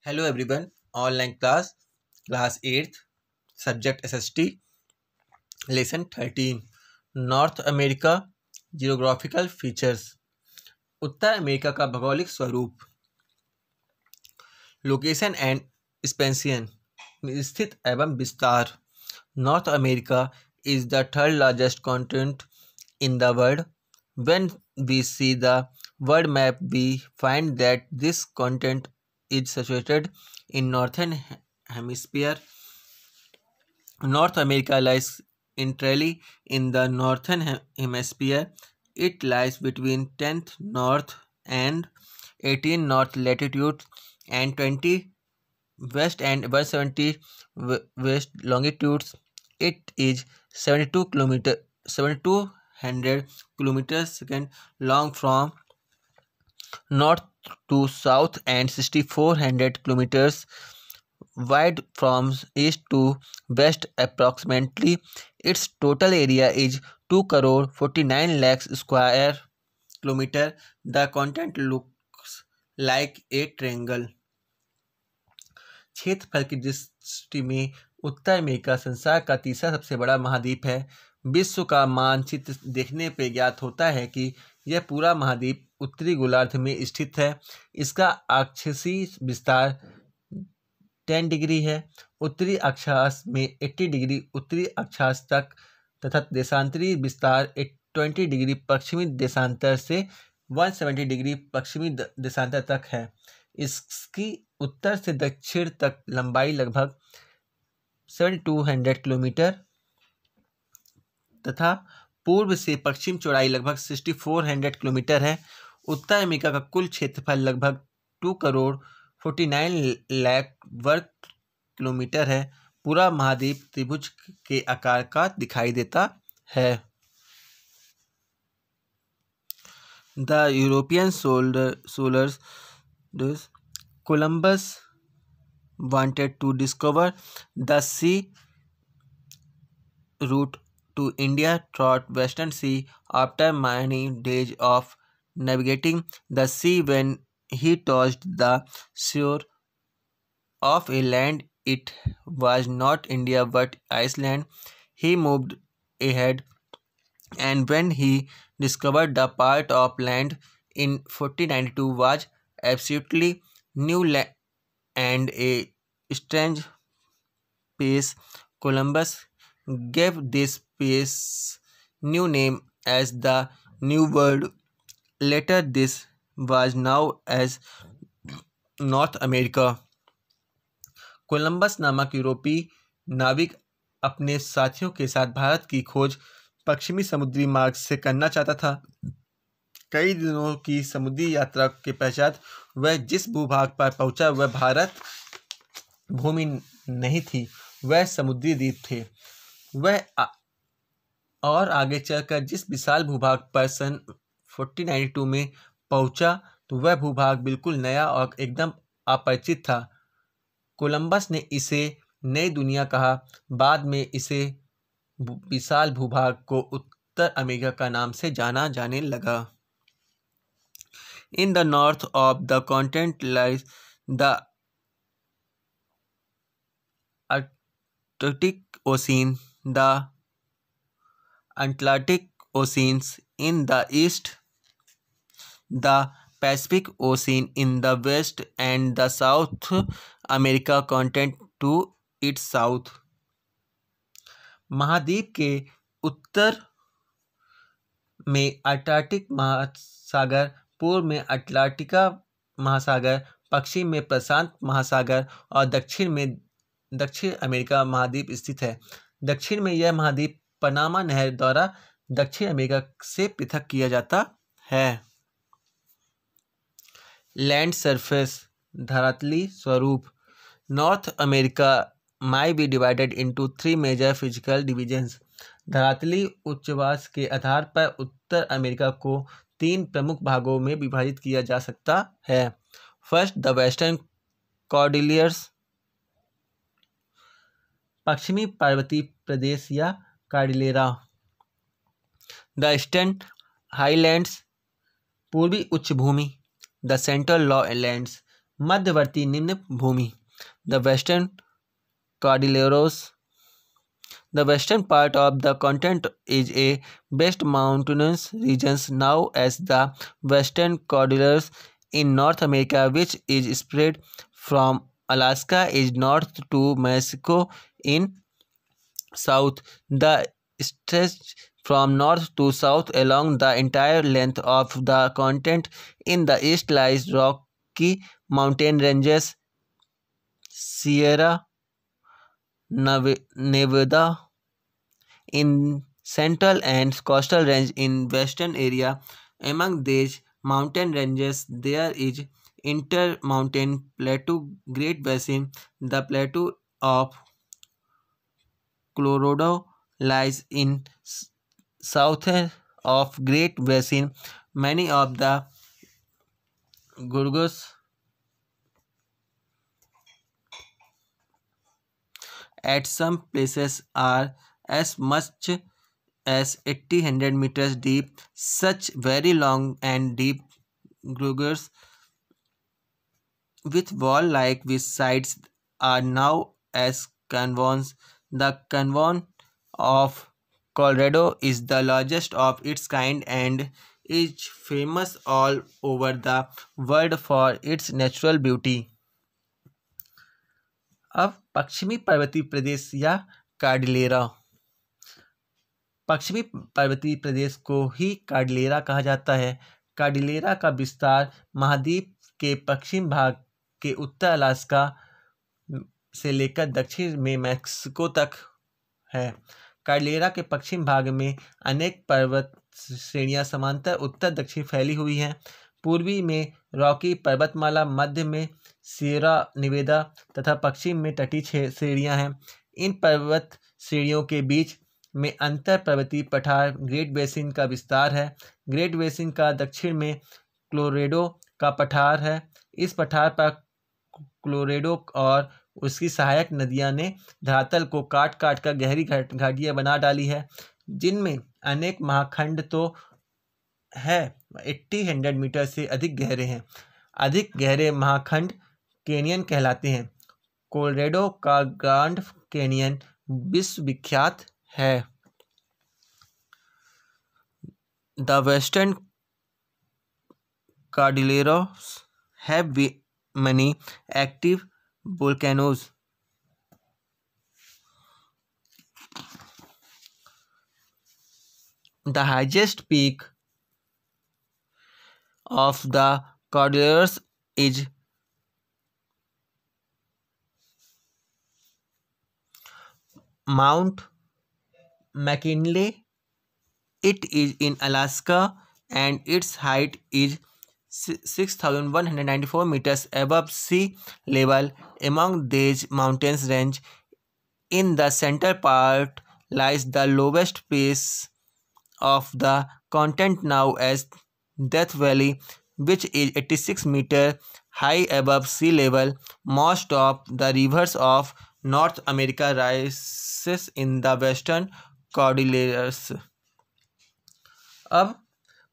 Hello everyone, online class 8th, subject SST, lesson 13, North America, Geographical Features, उत्तर America का भौगोलिक स्वरूप, location and expansion, स्थित एवं विस्तार. North America is the third largest continent in the world. When we see the world map, we find that this continent is situated in northern hemisphere. North America lies entirely in the northern hemisphere. It lies between 10th north and 18 north latitude and 20 west and 170 west longitudes. It is 7200 kilometers second long from north to south and 6400 kilometers wide from east to west approximately. Its total area is 2 crore 49 lakhs square kilometer. The continent looks like a triangle. क्षेत्रफल की दृष्टि में उत्तर America संसार का तीसरा सबसे बड़ा महाद्वीप है. विश्व का मानचित्र देखने पर ज्ञात होता है कि यह पूरा महाद्वीप उत्तरी गोलार्ध में स्थित है. इसका अक्षांशीय विस्तार 10 डिग्री है. उत्तरी अक्षांश में 80 डिग्री उत्तरी अक्षांश तक तथा देशांतरी विस्तार 20 डिग्री पश्चिमी देशांतर से 170 डिग्री पश्चिमी देशांतर तक है. इसकी उत्तर से दक्षिण तक लंबाई लगभग 7200 किलोमीटर तथा पूर्व से पश्चिम चौड़ाई लगभग 6400 किलोमीटर है. उत्तर अमेरिका का कुल क्षेत्रफल लगभग 2 करोड़ 49 लाख वर्ग किलोमीटर है. पूरा महाद्वीप त्रिभुज के आकार का दिखाई देता है. The European scholars Columbus wanted to discover the sea route to India through Western Sea. After many days of navigating the sea, when he touched the shore of a land, it was not India but Iceland. He moved ahead, and when he discovered the part of land in 1492 was absolutely new and a strange place, Columbus gave this place new name as the New World. Later this was known as North America. Columbus नामक यूरोपीय नाविक अपने साथियों के साथ भारत की खोज पश्चिमी समुद्री मार्ग से करना चाहता था. कई दिनों की समुद्री यात्रा के पश्चात वह जिस भूभाग पर पहुंचा वह भारत भूमि नहीं थी, वह समुद्री द्वीप थे. वह और आगे चलकर जिस विशाल भूभाग पर सन 1492 में पहुंचा तो वह भूभाग बिल्कुल नया और एकदम अपरिचित था. कोलंबस ने इसे नई दुनिया कहा. बाद में इसे विशाल भूभाग को उत्तर अमेरिका का नाम से जाना जाने लगा. In the north of the continent lies the Arctic Ocean, the Atlantic Oceans in the east, the Pacific Ocean in the west, and the South America continent to its south. महाद्वीप के उत्तर में Atlantic महासागर, पूर्व में Atlantica महासागर, पश्चिम में प्रशांत महासागर और दक्षिण में दक्षिण अमेरिका महाद्वीप स्थित है. दक्षिण में यह महाद्वीप पनामा नहर द्वारा दक्षिण अमेरिका से पृथक किया जाता है. लैंड सरफेस, धरातली स्वरूप. North America might be divided into 3 major physical divisions. धरातली उच्चवास के आधार पर उत्तर अमेरिका को 3 प्रमुख भागों में विभाजित किया जा सकता है. फर्स्ट, द वेस्टर्न कॉर्डिलियर्स, पश्चिमी पर्वतीय प्रदेश या कार्डिलेरा. द ईस्टर्न हाईलैंड्स, पूर्वी उच्च भूमि. द सेंट्रल लॉ लैंड्स, मध्यवर्ती निम्न भूमि। The western cordilleras. The western part of the continent is a best mountainous regions known as the Western Cordilleras in North America, which is spread from Alaska is north to Mexico in south. The stretch from north to south along the entire length of the continent. In the east lies Rocky Mountain ranges, Sierra Nevada in central and coastal range in western area. Among these mountain ranges there is intermountain plateau, Great Basin. The plateau of Colorado lies in south of Great Basin. Many of the gorges at some places are as much as 80 meters deep. Such very long and deep gorges with wall-like with sides are now as canyons. The canyon of Colorado is the largest of its kind and is famous all over the world for its natural beauty. अब पश्चिमी पर्वतीय प्रदेश या Cordillera. पश्चिमी पर्वतीय प्रदेश को ही Cordillera कहा जाता है। कार्डिलेरा का विस्तार महाद्वीप के पश्चिम भाग के उत्तर अलास्का से लेकर दक्षिण में मैक्सिको तक है। कार्डिलेरा के पश्चिम भाग में अनेक पर्वत श्रेणियां समांतर उत्तर दक्षिण फैली हुई हैं। पूर्वी में रॉकी पर्वतमाला, मध्य में सियरा निवेदा तथा पश्चिम में तटीय श्रेणियां हैं। इन पर्वत श्रेणियों के बीच में अंतर पर्वतीय पठार ग्रेट बेसिन का विस्तार है। ग्रेट बेसिन का दक्षिण में क्लोरेडो का पठार है। इस पठार पर क्लोरेडो और उसकी सहायक नदियां ने धरातल को काट काट कर गहरी घाटियां बना डाली है, जिनमें अनेक महाखंड तो है 80 मीटर से अधिक गहरे हैं। अधिक गहरे महाखंड कैनियन कहलाते हैं। कोलोरेडो का ग्रैंड कैनियन विश्वविख्यात है। The western cordilleras have many active volcanoes. The highest peak of the Cordilleras is Mount McKinley. It is in Alaska and its height is 6,194 meters above sea level. Among these mountains range, in the central part lies the lowest place of the continent known as Death Valley, which is 86 meters high above sea level. Most of the rivers of North America rises in the western Cordilleras. अब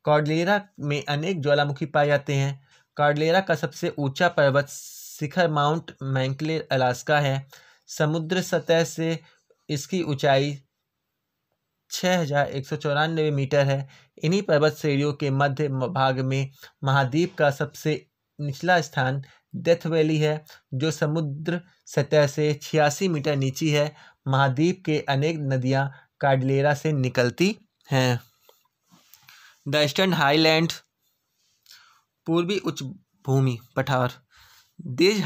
Cordillera में अनेक ज्वालामुखी पाए जाते हैं। Cordillera का सबसे ऊंचा पर्वत शिखर माउंट मैककिनले अलास्का है। समुद्र सतह से इसकी ऊंचाई 6,194 मीटर है। इन्हीं पर्वत श्रेणियों के मध्य भाग में महाद्वीप का सबसे निचला स्थान डेथ वैली है, जो समुद्र सतह से 86 मीटर नीची है। महाद्वीप के अनेक नदियां कॉर्डिलेरा से निकलती हैं। द ईस्टर्न हाईलैंड, पूर्वी उच्च भूमि पठार। These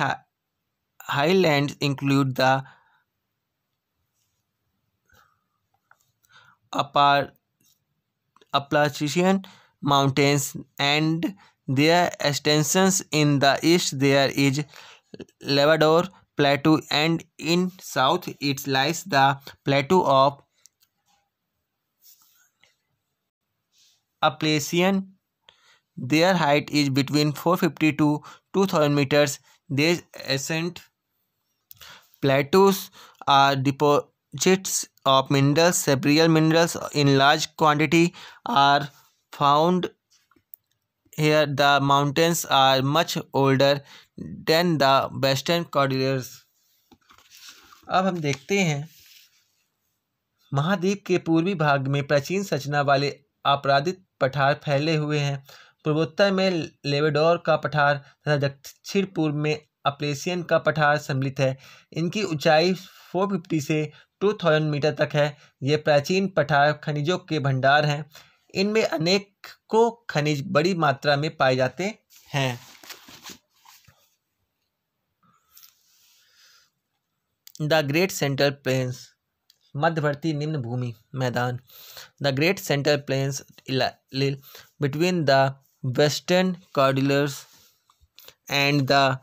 highlands include the Appalachian Mountains and their extensions. In the east there is Labrador Plateau, and in south it lies the Plateau of Appalachian. Their height is between 450 to 2,000 meters. These ascent plateaus are deposits of minerals. Several minerals in large quantity are found here. The mountains are much older than the Western Cordilleras। अब हम देखते हैं महाद्वीप के पूर्वी भाग में प्राचीन संरचना वाले आपराधित पठार फैले हुए हैं। पूर्वोत्तर में लेबराडोर का पठार तथा दक्षिण पूर्व में अपलेशियन का पठार सम्मिलित है। इनकी ऊंचाई 450 से 2000 मीटर तक है। ये प्राचीन पठार खनिजों के भंडार हैं। इनमें अनेकों खनिज बड़ी मात्रा में पाए जाते हैं। द ग्रेट सेंट्रल प्लेन्स, मध्यवर्ती निम्न भूमि मैदान। The great central plains between the western cordilleras and the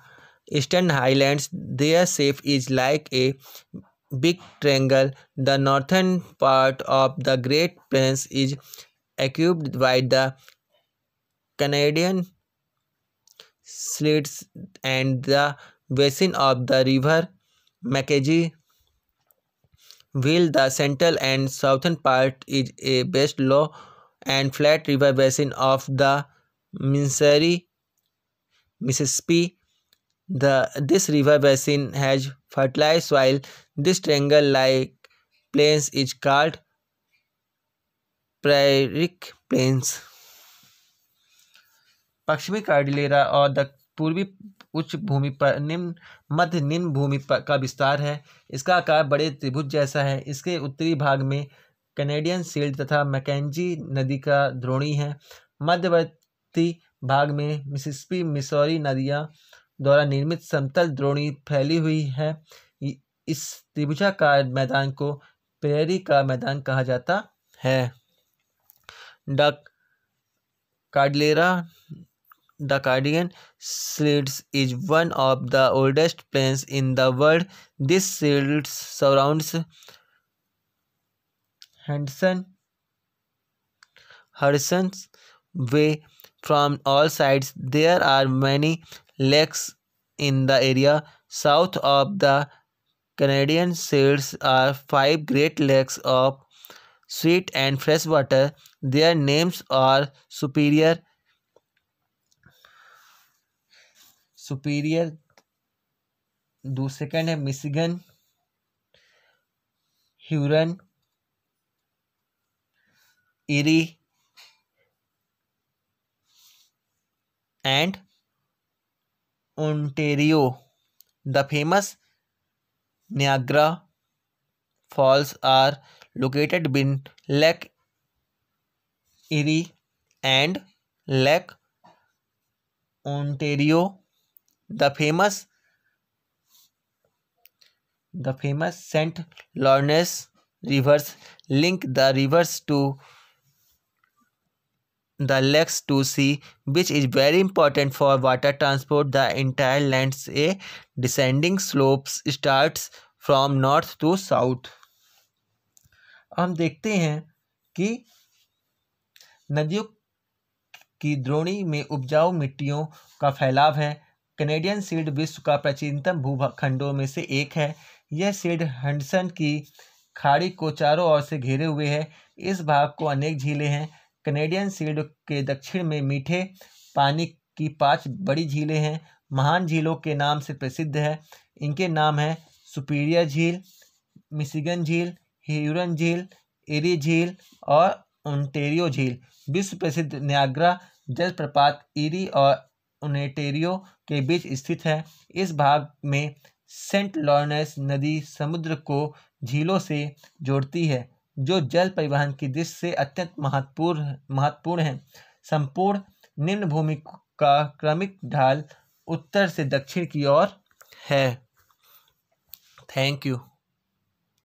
eastern highlands, their shape is like a big triangle. The northern part of the Great Plains is occupied by the Canadian Shields and the basin of the river Mackenzie, while the central and southern part is a vast, low and flat river basin of the Missouri, Mississippi. This river basin has fertile soil. This triangle-like plains is called prairie plains। पश्चिमी Cordillera और पूर्वी उच्च भूमि पर मध्य निम्न भूमि का विस्तार है। इसका आकार बड़े त्रिभुज जैसा है। इसके उत्तरी भाग में कैनेडियन शील्ड तथा मैकेंजी नदी का द्रोणी है। मध्यवर्ती भाग में मिसिसिपी मिसौरी नदियां द्वारा निर्मित समतल द्रोणी फैली हुई है। इस त्रिभुजाकार मैदान को प्रेरी का मैदान कहा जाता है। The Canadian Shield is one of the oldest plains in the world. This shield surrounds Hudson's Bay from all sides. There are many lakes in the area. South of the Canadian Shields are 5 great lakes of sweet and fresh water. Their names are Superior, second है Michigan, Hurun, eri and Ontario. The famous Niagara Falls are located between Lake Erie and Lake Ontario. The famous St. Lawrence rivers link the rivers to the lakes to sea, which is very important for water transport. The entire land's a descending slopes starts from north to south। हम देखते हैं कि नदियों की द्रोणी में उपजाऊ मिट्टियों का फैलाव है। कैनेडियन शील्ड विश्व का प्राचीनतम भूखंडों में से एक है। यह शील्ड हडसन की खाड़ी को चारों ओर से घेरे हुए है। इस भाग को अनेक झीलें हैं। कैनेडियन शील्ड के दक्षिण में मीठे पानी की 5 बड़ी झीलें हैं। महान झीलों के नाम से प्रसिद्ध है। इनके नाम हैं सुपीरियर झील, मिशिगन झील, ह्यूरन झील, इरी झील और ओंटेरियो झील। विश्व प्रसिद्ध नियाग्रा जलप्रपात इरी और ओंटेरियो के बीच स्थित है। इस भाग में सेंट लॉरेंस नदी समुद्र को झीलों से जोड़ती है, जो जल परिवहन की दृष्टि से अत्यंत महत्वपूर्ण है। संपूर्ण निम्न भूमि का क्रमिक ढाल उत्तर से दक्षिण की ओर है। Thank you.